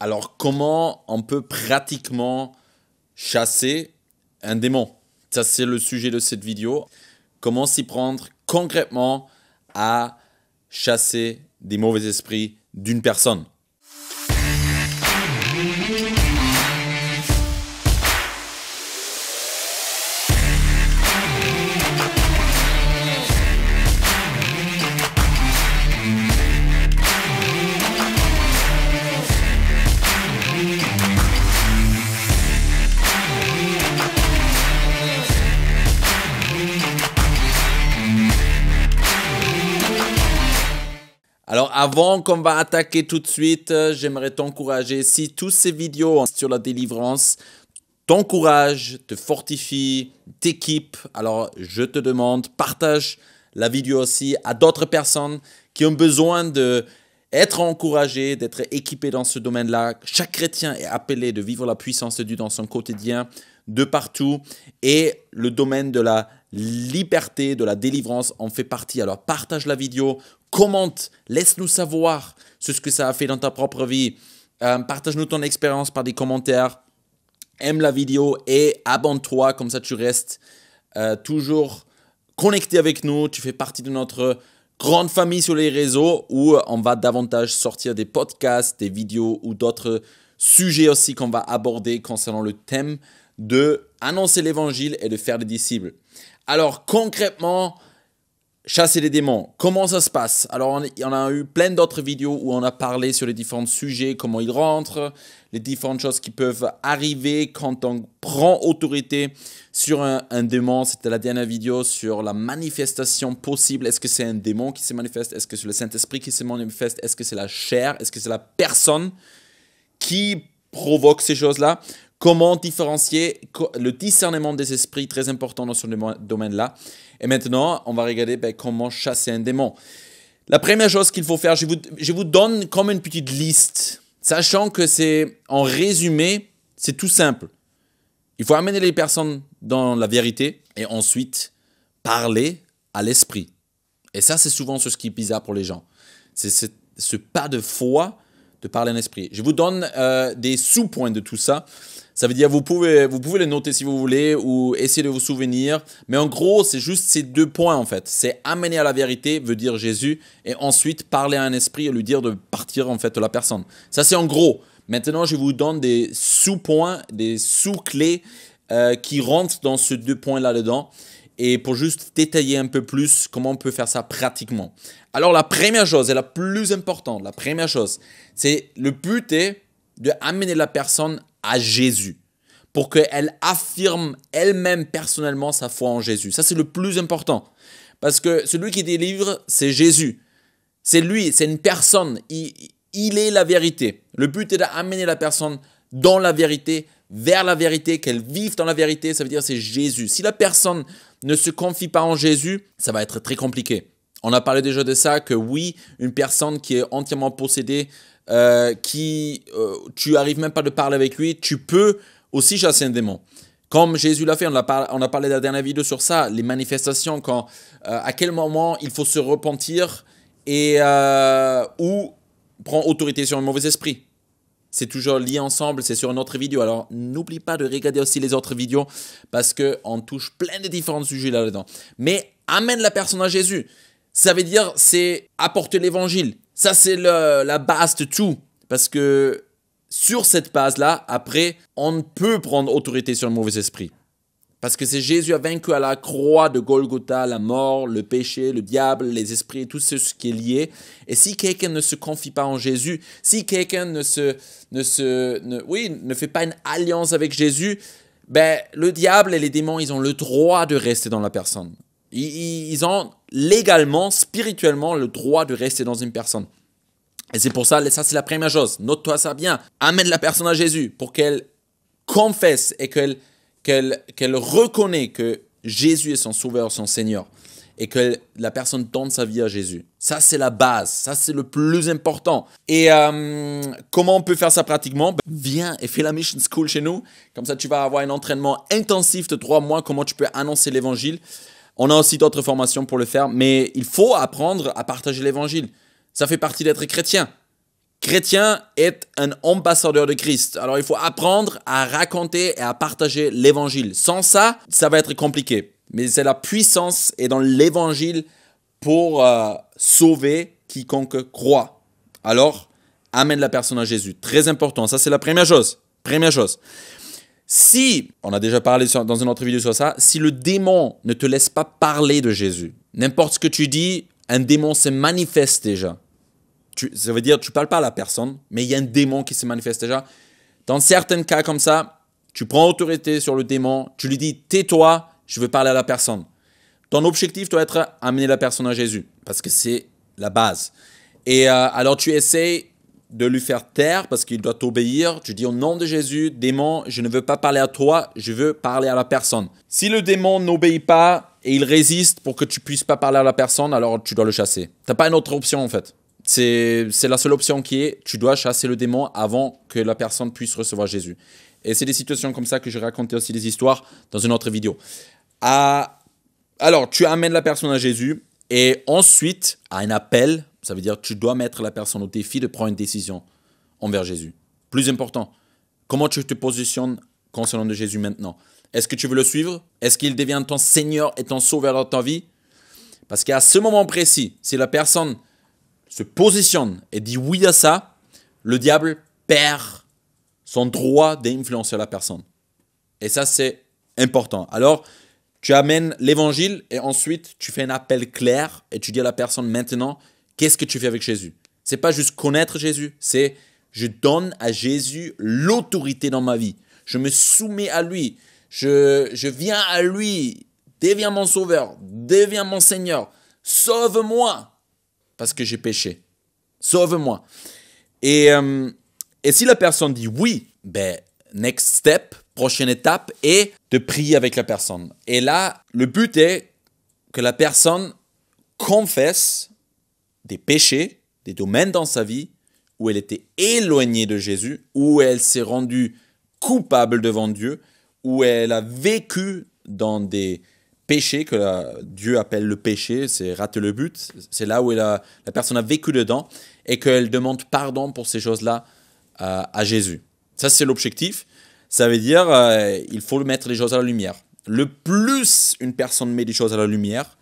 Alors, comment on peut pratiquement chasser un démon? Ça, c'est le sujet de cette vidéo. Comment s'y prendre concrètement à chasser des mauvais esprits d'une personne? Alors avant qu'on va attaquer tout de suite, j'aimerais t'encourager. Si toutes ces vidéos sur la délivrance t'encouragent, te fortifient, t'équipent, alors je te demande, partage la vidéo aussi à d'autres personnes qui ont besoin d'être encouragées, d'être équipées dans ce domaine-là. Chaque chrétien est appelé de vivre la puissance de Dieu dans son quotidien, de partout. Et le domaine de la liberté, de la délivrance en fait partie. Alors partage la vidéo, commente, laisse-nous savoir ce que ça a fait dans ta propre vie. Partage-nous ton expérience par des commentaires. Aime la vidéo et abonne-toi, comme ça tu restes toujours connecté avec nous. Tu fais partie de notre grande famille sur les réseaux où on va davantage sortir des podcasts, des vidéos ou d'autres sujets aussi qu'on va aborder concernant le thème de annoncer l'évangile et de faire des disciples. Alors concrètement, chasser les démons, comment ça se passe? Alors on a eu plein d'autres vidéos où on a parlé sur les différents sujets, comment ils rentrent, les différentes choses qui peuvent arriver quand on prend autorité sur un démon. C'était la dernière vidéo sur la manifestation possible. Est-ce que c'est un démon qui se manifeste? Est-ce que c'est le Saint-Esprit qui se manifeste? Est-ce que c'est la chair? Est-ce que c'est la personne qui provoque ces choses-là? Comment différencier le discernement des esprits, très important dans ce domaine-là. Et maintenant, on va regarder comment chasser un démon. La première chose qu'il faut faire, je vous donne comme une petite liste, sachant que c'est, en résumé, c'est tout simple. Il faut amener les personnes dans la vérité et ensuite parler à l'esprit. Et ça, c'est souvent ce qui est bizarre pour les gens. C'est ce pas de foi de parler à l'esprit. Je vous donne des sous-points de tout ça. Ça veut dire vous pouvez les noter si vous voulez ou essayer de vous souvenir. Mais en gros, c'est juste ces deux points en fait. C'est amener à la vérité, veut dire Jésus, et ensuite parler à un esprit et lui dire de partir en fait de la personne. Ça c'est en gros. Maintenant, je vous donne des sous-points, des sous-clés qui rentrent dans ces deux points là-dedans. Et pour juste détailler un peu plus comment on peut faire ça pratiquement. Alors la première chose et la plus importante, la première chose, c'est le but est d'amener la personne à Jésus pour qu'elle affirme elle-même personnellement sa foi en Jésus. Ça, c'est le plus important parce que celui qui délivre, c'est Jésus. C'est lui, c'est une personne. Il est la vérité. Le but est d'amener la personne dans la vérité, vers la vérité, qu'elle vive dans la vérité. Ça veut dire c'est Jésus. Si la personne ne se confie pas en Jésus, ça va être très compliqué. On a parlé déjà de ça, que oui, une personne qui est entièrement possédée, tu n'arrives même pas de parler avec lui, tu peux aussi chasser un démon. Comme Jésus l'a fait, on a parlé de la dernière vidéo sur ça, les manifestations, à quel moment il faut se repentir et ou prendre autorité sur un mauvais esprit. C'est toujours lié ensemble, c'est sur une autre vidéo. Alors, n'oublie pas de regarder aussi les autres vidéos parce qu'on touche plein de différents sujets là-dedans. Mais amène la personne à Jésus. Ça veut dire, c'est apporter l'évangile. Ça, c'est la base de tout. Parce que sur cette base-là, après, on peut prendre autorité sur le mauvais esprit. Parce que c'est Jésus a vaincu à la croix de Golgotha, la mort, le péché, le diable, les esprits, tout ce qui est lié. Et si quelqu'un ne se confie pas en Jésus, si quelqu'un ne fait pas une alliance avec Jésus, le diable et les démons, ils ont le droit de rester dans la personne. Ils ont légalement, spirituellement, le droit de rester dans une personne. Et c'est pour ça, c'est la première chose. Note-toi ça bien. Amène la personne à Jésus pour qu'elle confesse et qu'elle reconnaît que Jésus est son sauveur, son Seigneur. Et que la personne donne sa vie à Jésus. Ça, c'est la base. Ça, c'est le plus important. Et comment on peut faire ça pratiquement? Viens et fais la Mission School chez nous. Comme ça, tu vas avoir un entraînement intensif de 3 mois. Comment tu peux annoncer l'évangile. On a aussi d'autres formations pour le faire. Mais il faut apprendre à partager l'évangile. Ça fait partie d'être chrétien. chrétien est un ambassadeur de Christ. Alors, il faut apprendre à raconter et à partager l'évangile. Sans ça, ça va être compliqué. Mais c'est la puissance et dans l'évangile pour sauver quiconque croit. Alors, amène la personne à Jésus. Très important. Ça, c'est la première chose. Première chose. Si, on a déjà parlé dans une autre vidéo sur ça, si le démon ne te laisse pas parler de Jésus, n'importe ce que tu dis, un démon se manifeste déjà. Ça veut dire que tu ne parles pas à la personne, mais il y a un démon qui se manifeste déjà. Dans certains cas comme ça, tu prends autorité sur le démon, tu lui dis « tais-toi, je veux parler à la personne ». Ton objectif doit être amener la personne à Jésus, parce que c'est la base. Et alors tu essaies de lui faire taire, parce qu'il doit t'obéir. Tu dis au nom de Jésus, démon, je ne veux pas parler à toi, je veux parler à la personne. Si le démon n'obéit pas et il résiste pour que tu ne puisses pas parler à la personne, alors tu dois le chasser. Tu n'as pas une autre option en fait. C'est la seule option qui est, tu dois chasser le démon avant que la personne puisse recevoir Jésus. Et c'est des situations comme ça que j'ai raconté aussi des histoires dans une autre vidéo. Alors, tu amènes la personne à Jésus et ensuite, à un appel, ça veut dire que tu dois mettre la personne au défi de prendre une décision envers Jésus. Plus important, comment tu te positionnes concernant de Jésus maintenant? Est-ce que tu veux le suivre? Est-ce qu'il devient ton Seigneur et ton Sauveur dans ta vie? Parce qu'à ce moment précis, si la personne se positionne et dit oui à ça, le diable perd son droit d'influencer la personne. Et ça, c'est important. Alors, tu amènes l'évangile et ensuite, tu fais un appel clair et tu dis à la personne maintenant, qu'est-ce que tu fais avec Jésus? C'est pas juste connaître Jésus, c'est je donne à Jésus l'autorité dans ma vie. Je me soumets à lui. Je viens à lui. Deviens mon sauveur. Deviens mon Seigneur. Sauve-moi. Parce que j'ai péché. Sauve-moi. Et si la personne dit oui, next step, prochaine étape est de prier avec la personne. Et là, le but est que la personne confesse des péchés, des domaines dans sa vie où elle était éloignée de Jésus, où elle s'est rendue coupable devant Dieu, où elle a vécu dans des péchés que Dieu appelle le péché, c'est rater le but, c'est là où la personne a vécu dedans et qu'elle demande pardon pour ces choses-là à Jésus. Ça, c'est l'objectif. Ça veut dire il faut mettre les choses à la lumière. Le plus une personne met les choses à la lumière,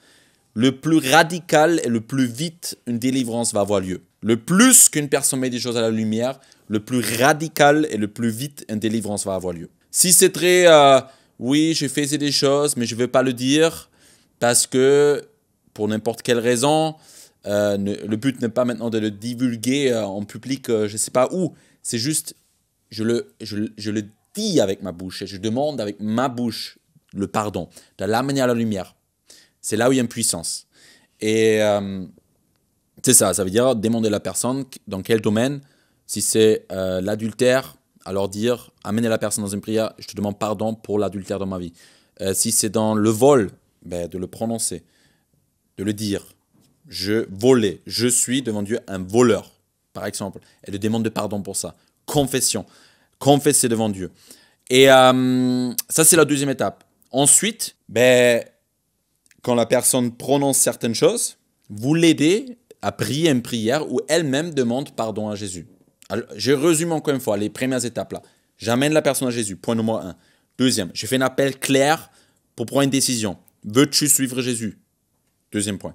le plus radical et le plus vite une délivrance va avoir lieu. Le plus qu'une personne met des choses à la lumière, le plus radical et le plus vite une délivrance va avoir lieu. Si c'est très, oui, je faisais des choses, mais je ne veux pas le dire parce que, pour n'importe quelle raison, le but n'est pas maintenant de le divulguer en public, je ne sais pas où. C'est juste, je le dis avec ma bouche et je demande avec ma bouche le pardon, de l'amener à la lumière. C'est là où il y a une puissance. Et c'est ça veut dire demander à la personne dans quel domaine. Si c'est l'adultère, alors dire, amener la personne dans une prière, je te demande pardon pour l'adultère dans ma vie. Si c'est dans le vol, de le prononcer, de le dire. Je volais, je suis devant Dieu un voleur, par exemple. Et de demander pardon pour ça. Confession, confesser devant Dieu. Et ça, c'est la deuxième étape. Ensuite, quand la personne prononce certaines choses, vous l'aidez à prier une prière où elle-même demande pardon à Jésus. Alors, je résume encore une fois les premières étapes là. J'amène la personne à Jésus, point numéro 1. Deuxième, je fais un appel clair pour prendre une décision. Veux-tu suivre Jésus? Deuxième point.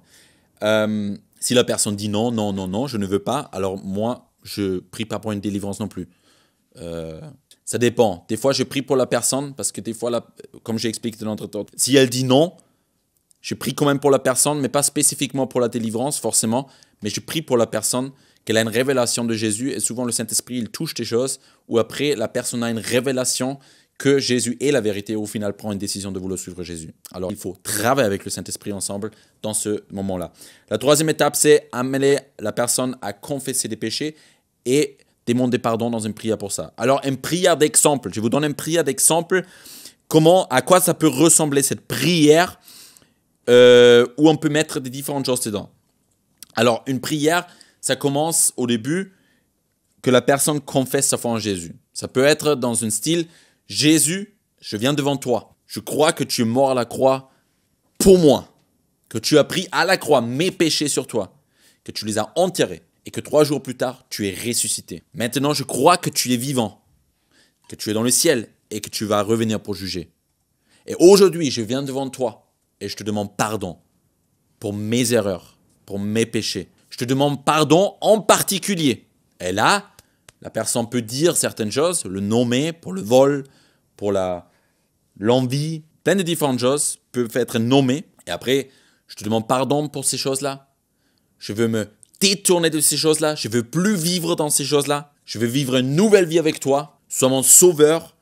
Si la personne dit non, non, non, non, je ne veux pas, alors moi, je prie pas pour une délivrance non plus. Ça dépend. Des fois, je prie pour la personne parce que des fois, comme j'ai expliqué dans notre temps, si elle dit non, je prie quand même pour la personne, mais pas spécifiquement pour la délivrance, forcément, mais je prie pour la personne qu'elle a une révélation de Jésus, et souvent le Saint-Esprit, il touche des choses, où après, la personne a une révélation que Jésus est la vérité, et au final, prend une décision de vouloir suivre Jésus. Alors, il faut travailler avec le Saint-Esprit ensemble dans ce moment-là. La troisième étape, c'est amener la personne à confesser des péchés et demander pardon dans une prière pour ça. Alors, une prière d'exemple, je vous donne une prière d'exemple, à quoi ça peut ressembler cette prière où on peut mettre des différentes choses dedans. Alors, une prière, ça commence au début que la personne confesse sa foi en Jésus. Ça peut être dans un style « Jésus, je viens devant toi. Je crois que tu es mort à la croix pour moi. Que tu as pris à la croix mes péchés sur toi. Que tu les as enterrés. et que 3 jours plus tard, tu es ressuscité. Maintenant, je crois que tu es vivant, que tu es dans le ciel et que tu vas revenir pour juger. Et aujourd'hui, je viens devant toi et je te demande pardon pour mes erreurs, pour mes péchés. Je te demande pardon en particulier. Et là, la personne peut dire certaines choses, le nommer pour le vol, pour l'envie, plein de différentes choses peuvent être nommées. Et après, je te demande pardon pour ces choses-là. Je veux me détourner de ces choses-là. Je veux plus vivre dans ces choses-là. Je veux vivre une nouvelle vie avec toi. Sois mon sauveur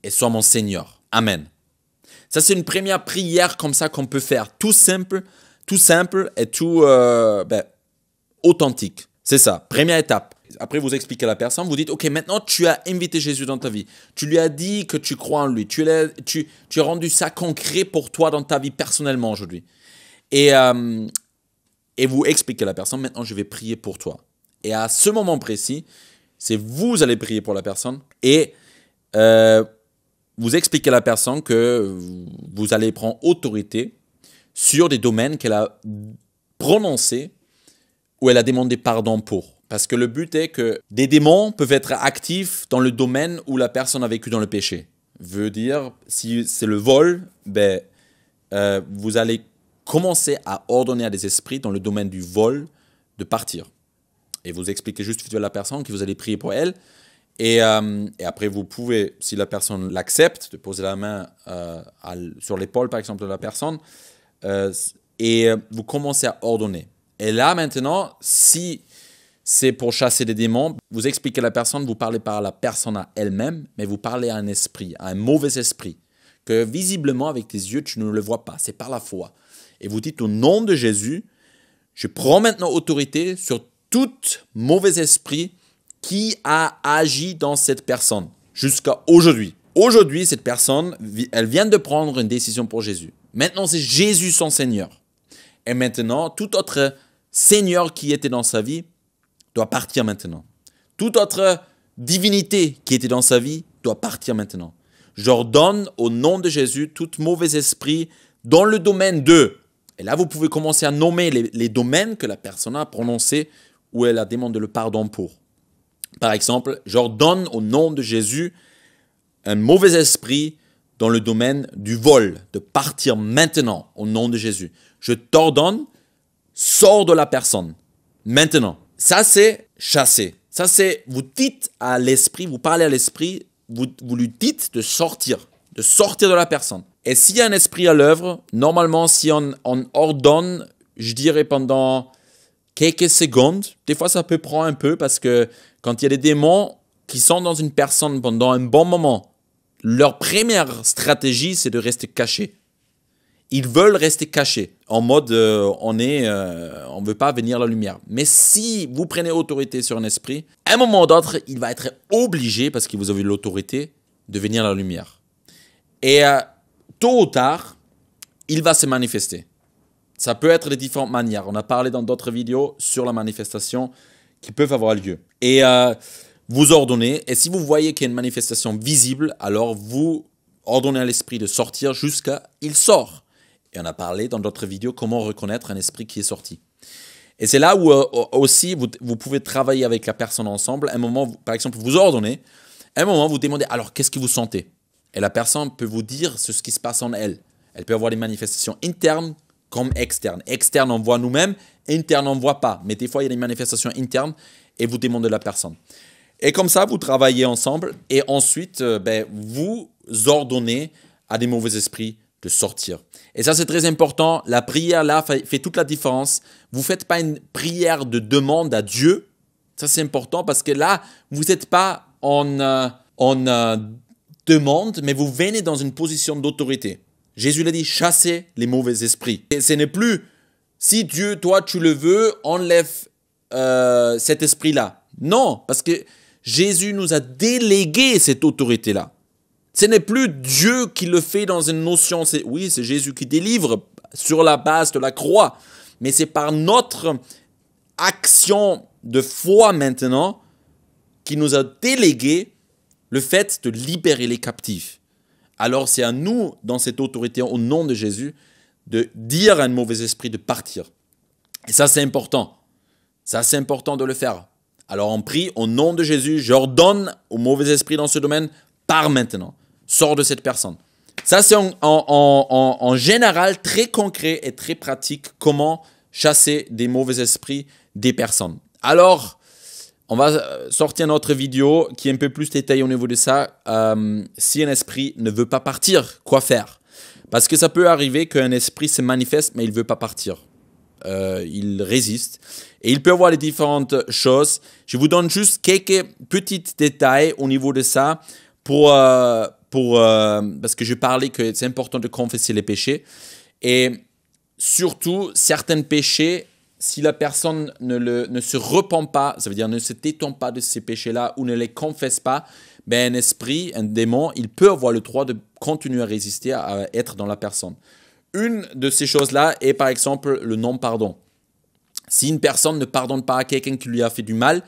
et sois mon Seigneur. Amen. Ça, c'est une première prière comme ça qu'on peut faire. Tout simple et tout authentique. C'est ça, première étape. Après, vous expliquez à la personne, vous dites, ok, maintenant tu as invité Jésus dans ta vie. Tu lui as dit que tu crois en lui. Tu as rendu ça concret pour toi dans ta vie personnellement aujourd'hui. Et vous expliquez à la personne, maintenant je vais prier pour toi. Et à ce moment précis, c'est vous allez prier pour la personne et vous expliquez à la personne que vous allez prendre autorité sur des domaines qu'elle a prononcés ou elle a demandé pardon pour. Parce que le but est que des démons peuvent être actifs dans le domaine où la personne a vécu dans le péché. Veut dire, si c'est le vol, vous allez commencer à ordonner à des esprits dans le domaine du vol de partir. Et vous expliquez juste à la personne que vous allez prier pour elle. Et après, vous pouvez, si la personne l'accepte, de poser la main sur l'épaule, par exemple, de la personne, et vous commencez à ordonner. Et là, maintenant, si c'est pour chasser des démons, vous expliquez à la personne, vous parlez pas à la personne à elle-même, mais vous parlez à un esprit, à un mauvais esprit, que visiblement, avec tes yeux, tu ne le vois pas. C'est par la foi. Et vous dites, au nom de Jésus, je prends maintenant autorité sur tout mauvais esprit qui a agi dans cette personne jusqu'à aujourd'hui. Aujourd'hui, cette personne, elle vient de prendre une décision pour Jésus. Maintenant, c'est Jésus son Seigneur. Et maintenant, tout autre Seigneur qui était dans sa vie doit partir maintenant. Toute autre divinité qui était dans sa vie doit partir maintenant. J'ordonne au nom de Jésus tout mauvais esprit dans le domaine de... Et là, vous pouvez commencer à nommer les domaines que la personne a prononcés où elle a demandé le pardon pour. Par exemple, j'ordonne au nom de Jésus un mauvais esprit dans le domaine du vol, de partir maintenant au nom de Jésus. Je t'ordonne, sors de la personne, maintenant. Ça, c'est chasser. Ça, c'est, vous dites à l'esprit, vous parlez à l'esprit, vous lui dites de sortir de la personne. Et s'il y a un esprit à l'œuvre, normalement, si on ordonne, je dirais pendant quelques secondes, des fois ça peut prendre un peu parce que quand il y a des démons qui sont dans une personne pendant un bon moment, leur première stratégie, c'est de rester caché. Ils veulent rester cachés, en mode on ne veut pas venir la lumière. Mais si vous prenez autorité sur un esprit, à un moment ou d'autre, il va être obligé, parce que vous avez l'autorité, de venir la lumière. Et tôt ou tard, il va se manifester. Ça peut être de différentes manières. On a parlé dans d'autres vidéos sur la manifestation qui peuvent avoir lieu. Et vous ordonnez, et si vous voyez qu'il y a une manifestation visible, alors vous ordonnez à l'esprit de sortir jusqu'à il sort. Et on a parlé dans d'autres vidéos comment reconnaître un esprit qui est sorti. Et c'est là où aussi vous pouvez travailler avec la personne ensemble. À un moment, par exemple, vous ordonnez. À un moment, vous demandez, alors qu'est-ce que vous sentez? Et la personne peut vous dire ce qui se passe en elle. Elle peut avoir des manifestations internes comme externes. Externes, on voit nous-mêmes. Internes, on ne voit pas. Mais des fois, il y a des manifestations internes et vous demandez la personne. Et comme ça, vous travaillez ensemble. Et ensuite, vous ordonnez à des mauvais esprits de sortir. Et ça, c'est très important. La prière, là, fait toute la différence. Vous ne faites pas une prière de demande à Dieu. Ça, c'est important parce que là, vous n'êtes pas en demande, mais vous venez dans une position d'autorité. Jésus l'a dit, chassez les mauvais esprits. Et ce n'est plus, si Dieu, toi, tu le veux, enlève cet esprit-là. Non, parce que Jésus nous a délégué cette autorité-là. Ce n'est plus Dieu qui le fait dans une notion. Oui, c'est Jésus qui délivre sur la base de la croix. Mais c'est par notre action de foi maintenant qui nous a délégué le fait de libérer les captifs. Alors c'est à nous, dans cette autorité, au nom de Jésus, de dire à un mauvais esprit de partir. Et ça, c'est important. Ça, c'est important de le faire. Alors on prie au nom de Jésus, j'ordonne au mauvais esprit dans ce domaine, pars maintenant, sors de cette personne. Ça, c'est en général très concret et très pratique comment chasser des mauvais esprits des personnes. Alors, on va sortir notre vidéo qui est un peu plus détaillée au niveau de ça. Si un esprit ne veut pas partir, quoi faire? Parce que ça peut arriver qu'un esprit se manifeste, mais il ne veut pas partir. Il résiste. Et il peut avoir les différentes choses. Je vous donne juste quelques petits détails au niveau de ça parce que je parlais que c'est important de confesser les péchés. Et surtout, certains péchés, si la personne ne se repent pas, ça veut dire ne se détend pas de ces péchés-là ou ne les confesse pas, ben un esprit, un démon, il peut avoir le droit de continuer à résister, à être dans la personne. Une de ces choses-là est par exemple le non-pardon. Si une personne ne pardonne pas à quelqu'un qui lui a fait du mal,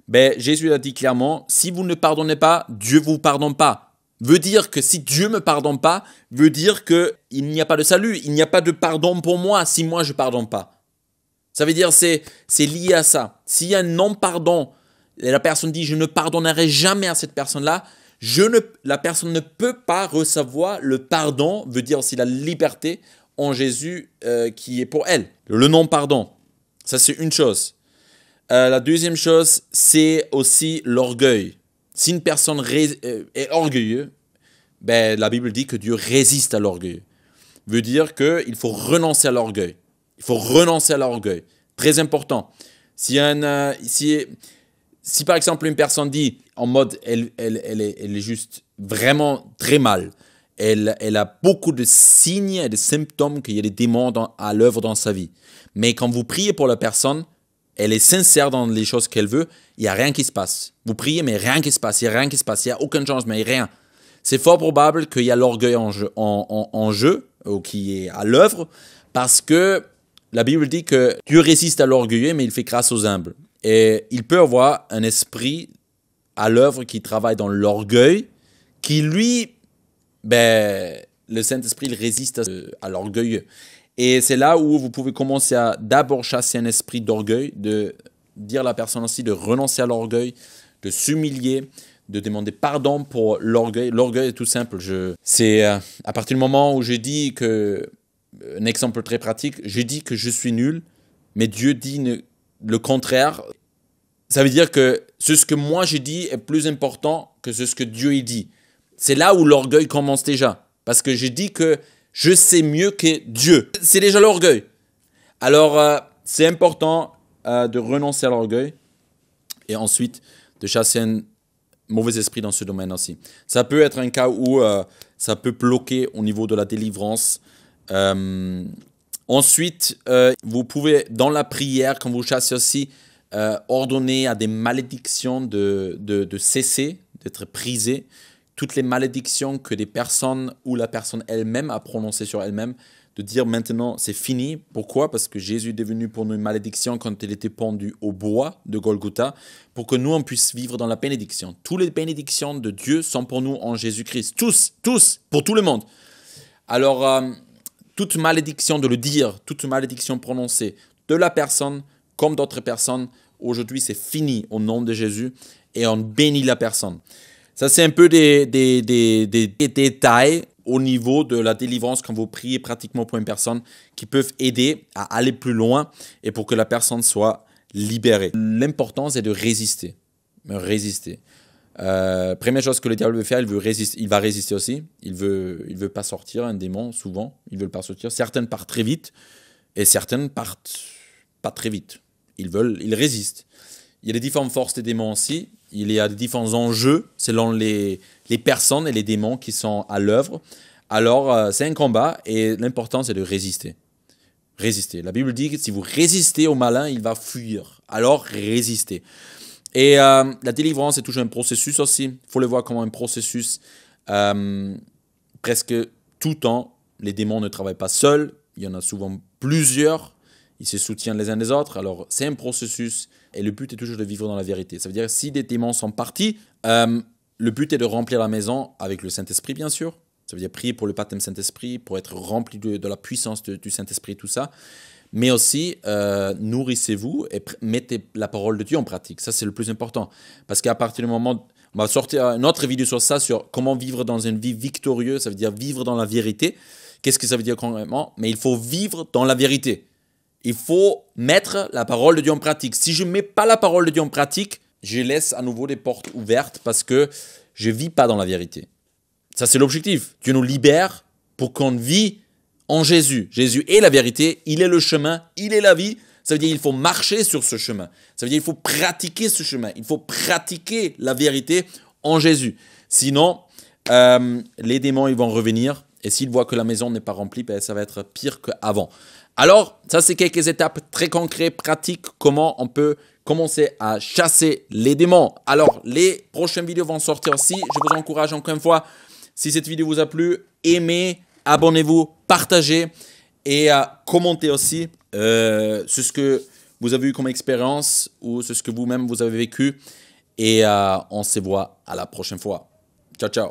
ben Jésus a dit clairement, si vous ne pardonnez pas, Dieu ne vous pardonne pas. Veut dire que si Dieu ne me pardonne pas, veut dire qu'il n'y a pas de salut, il n'y a pas de pardon pour moi si moi je ne pardonne pas. Ça veut dire c'est lié à ça. S'il y a un non-pardon, et la personne dit je ne pardonnerai jamais à cette personne-là, la personne ne peut pas recevoir le pardon, veut dire aussi la liberté en Jésus qui est pour elle. Le non-pardon, ça c'est une chose. La deuxième chose, c'est aussi l'orgueil. Si une personne est orgueilleuse, ben, la Bible dit que Dieu résiste à l'orgueil. Veut dire qu'il faut renoncer à l'orgueil. Il faut renoncer à l'orgueil. Très important. Si par exemple une personne dit en mode elle est juste vraiment très mal, elle a beaucoup de signes et de symptômes qu'il y a des démons à l'œuvre dans sa vie. Mais quand vous priez pour la personne, elle est sincère dans les choses qu'elle veut, il n'y a rien qui se passe. Vous priez, mais rien qui se passe, il n'y a rien qui se passe, il n'y a aucun changement, il n'y a rien. C'est fort probable qu'il y a l'orgueil en jeu, ou qui est à l'œuvre, parce que la Bible dit que Dieu résiste à l'orgueilleux, mais il fait grâce aux humbles. Et il peut avoir un esprit à l'œuvre qui travaille dans l'orgueil, qui lui, ben, le Saint-Esprit, il résiste à l'orgueilleux. Et c'est là où vous pouvez commencer à d'abord chasser un esprit d'orgueil, de dire à la personne aussi de renoncer à l'orgueil, de s'humilier, de demander pardon pour l'orgueil. L'orgueil est tout simple. C'est à partir du moment où je dis que, un exemple très pratique, je dis que je suis nul, mais Dieu dit le contraire. Ça veut dire que ce que moi j'ai dit est plus important que ce que Dieu il dit. C'est là où l'orgueil commence déjà. Parce que je dis que je sais mieux que Dieu. C'est déjà l'orgueil. Alors, c'est important de renoncer à l'orgueil et ensuite de chasser un mauvais esprit dans ce domaine aussi. Ça peut être un cas où ça peut bloquer au niveau de la délivrance. Ensuite, vous pouvez, dans la prière, quand vous chassez aussi, ordonner à des malédictions de cesser, d'être brisées. Toutes les malédictions que des personnes ou la personne elle-même a prononcées sur elle-même, de dire maintenant c'est fini. Pourquoi? Parce que Jésus est devenu pour nous une malédiction quand il était pendu au bois de Golgotha, pour que nous on puisse vivre dans la bénédiction. Toutes les bénédictions de Dieu sont pour nous en Jésus-Christ. Tous, pour tout le monde. Alors, toute malédiction de le dire, toute malédiction prononcée de la personne comme d'autres personnes, aujourd'hui c'est fini au nom de Jésus et on bénit la personne. Ça, c'est un peu des détails au niveau de la délivrance quand vous priez pratiquement pour une personne qui peuvent aider à aller plus loin et pour que la personne soit libérée. L'important, c'est de résister. Première chose que le diable veut faire, il va résister aussi. Il veut pas sortir, un démon, souvent. Il veut pas sortir. Certaines partent très vite et certaines partent pas très vite. Ils résistent. Il y a des différentes forces des démons aussi. Il y a des différents enjeux selon les personnes et les démons qui sont à l'œuvre. Alors, c'est un combat et l'important, c'est de résister. Résister. La Bible dit que si vous résistez au malin, il va fuir. Alors, résistez. Et la délivrance est toujours un processus aussi. Il faut le voir comme un processus. Presque tout le temps, les démons ne travaillent pas seuls. Il y en a souvent plusieurs. Ils se soutiennent les uns des autres. Alors, c'est un processus et le but est toujours de vivre dans la vérité. Ça veut dire que si des démons sont partis, le but est de remplir la maison avec le Saint-Esprit, bien sûr. Ça veut dire prier pour le baptême Saint-Esprit, pour être rempli de la puissance du Saint-Esprit, tout ça. mais aussi nourrissez-vous et mettez la parole de Dieu en pratique. Ça, c'est le plus important. Parce qu'à partir du moment, on va sortir une autre vidéo sur ça, sur comment vivre dans une vie victorieuse, ça veut dire vivre dans la vérité. Qu'est-ce que ça veut dire concrètement? Mais il faut vivre dans la vérité. Il faut mettre la parole de Dieu en pratique. Si je ne mets pas la parole de Dieu en pratique, je laisse à nouveau des portes ouvertes parce que je ne vis pas dans la vérité. Ça, c'est l'objectif. Dieu nous libère pour qu'on vit en Jésus. Jésus est la vérité, il est le chemin, il est la vie. Ça veut dire qu'il faut marcher sur ce chemin. Ça veut dire qu'il faut pratiquer ce chemin. Il faut pratiquer la vérité en Jésus. Sinon, les démons ils vont revenir. Et s'ils voient que la maison n'est pas remplie, ben, ça va être pire qu'avant. Alors, ça, c'est quelques étapes très concrètes, pratiques, comment on peut commencer à chasser les démons. Alors, les prochaines vidéos vont sortir aussi. Je vous encourage encore une fois, si cette vidéo vous a plu, aimez, abonnez-vous, partagez et commentez aussi ce que vous avez eu comme expérience ou ce que vous-même vous avez vécu. Et on se voit à la prochaine fois. Ciao, ciao.